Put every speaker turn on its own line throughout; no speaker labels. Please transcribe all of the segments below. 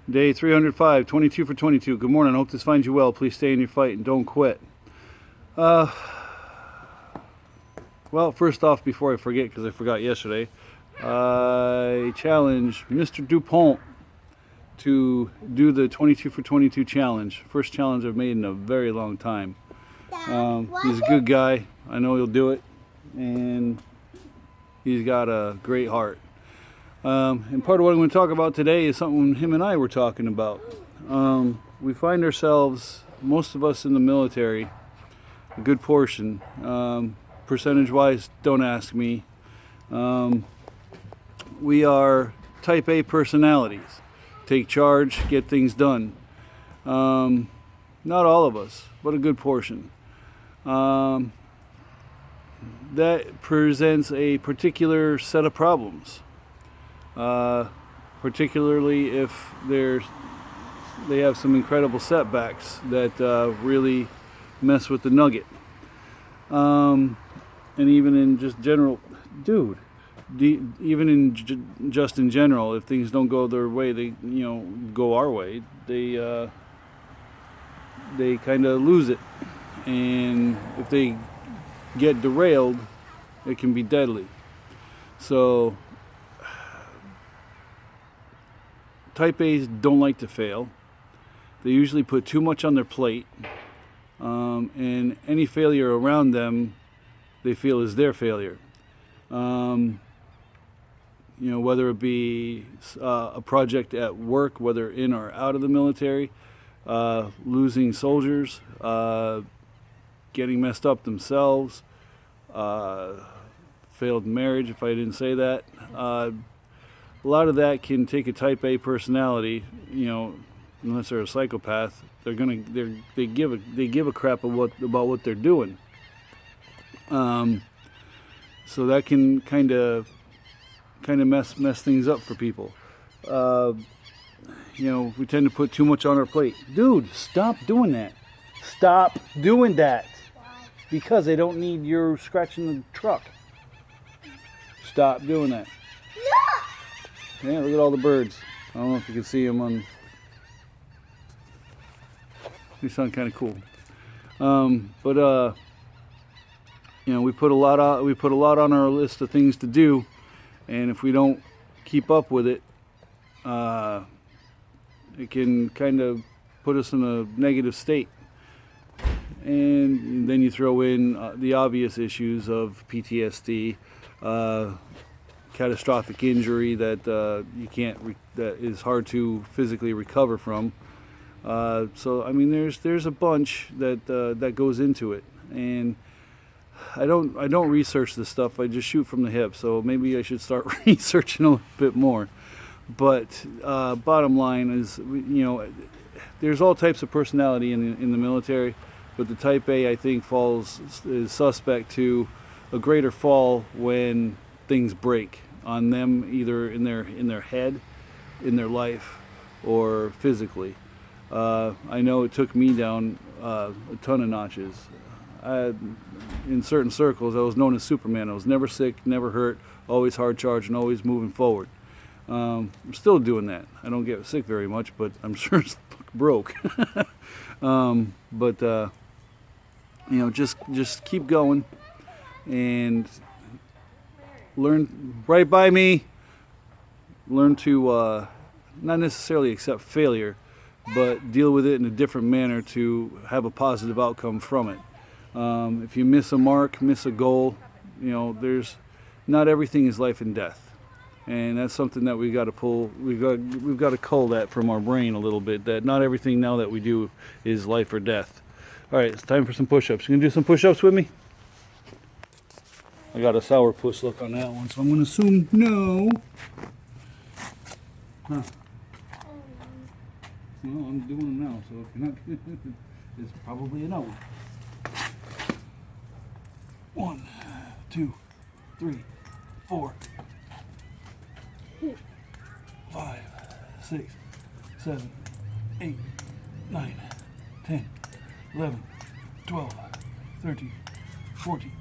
Day 305, 22 for 22. Good morning. I hope this finds you well. Please stay in your fight and don't quit. Well, first off, before I forget, because I forgot yesterday, I challenge Mr. DuPont to do the 22 for 22 challenge. First challenge I've made in a very long time. He's a good guy. I know he'll do it. And he's got a great heart. And part of what I'm going to talk about today is something him and I were talking about. We find ourselves, most of us in the military, a good portion, percentage-wise, don't ask me. We are type A personalities. Take charge, get things done. Not all of us, but a good portion. That presents a particular set of problems. Particularly if they have some incredible setbacks that really mess with the nugget. And even in just general, even in just in general, if things don't go their way, they go our way. They kind of lose it, and if they get derailed, it can be deadly. So type A's don't like to fail. They usually put too much on their plate, and any failure around them they feel is their failure. Whether it be a project at work, whether in or out of the military, losing soldiers, getting messed up themselves, failed marriage, if I didn't say that. A lot of that can take a type A personality, unless they're a psychopath. They give a crap about what they're doing. So that can kind of mess things up for people. We tend to put too much on our plate. Dude, stop doing that. Stop doing that.
Why?
Because they don't need your scratching the truck. Stop doing that. Yeah, look at all the birds. I don't know if you can see them on. They sound kind of cool. We put a lot on our list of things to do, and if we don't keep up with it, it can kind of put us in a negative state. And then you throw in the obvious issues of PTSD. Catastrophic injury that that is hard to physically recover from. So I mean, there's a bunch that goes into it, and I don't research this stuff. I just shoot from the hip. So maybe I should start researching a little bit more. But bottom line is, there's all types of personality in the military, but the type A, I think, is suspect to a greater fall when things break on them, either in their head, in their life, or physically. I know it took me down a ton of notches. In certain circles, I was known as Superman. I was never sick, never hurt, always hard charge, and always moving forward. I'm still doing that. I don't get sick very much, but I'm sure it's broke. Just keep going and learn right by me. Learn to not necessarily accept failure, but deal with it in a different manner to have a positive outcome from it. If you miss a mark, miss a goal, there's not everything is life and death, and that's something that we got to pull. We've got to cull that from our brain a little bit. That not everything now that we do is life or death. All right, it's time for some push-ups. You gonna do some push-ups with me? I got a sourpuss look on that one, so I'm gonna assume no. Huh. Well, I'm doing them now, so if you're not, it's probably a no. 1, 2, 3, 4, 5, 6, 7, 8, 9, 10, 11, 12, 13, 14,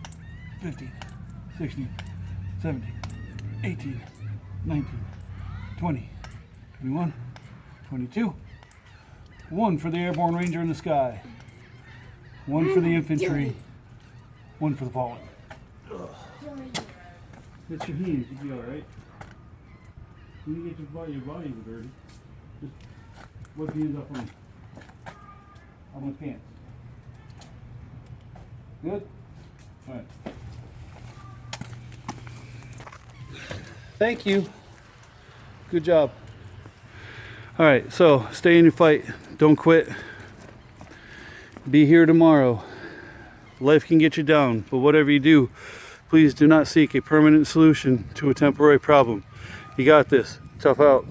15, 16, 17, 18, 19, 20, 21, 22. 1 for the airborne ranger in the sky. 1 for the infantry. 1 for the fallen. That's your hands. You'll be alright. When you get your body dirty, just wipe your hands up on my pants. Good? Alright. Thank you. Good job. Alright, so stay in your fight. Don't quit. Be here tomorrow. Life can get you down, but whatever you do, please do not seek a permanent solution to a temporary problem. You got this. Tough out.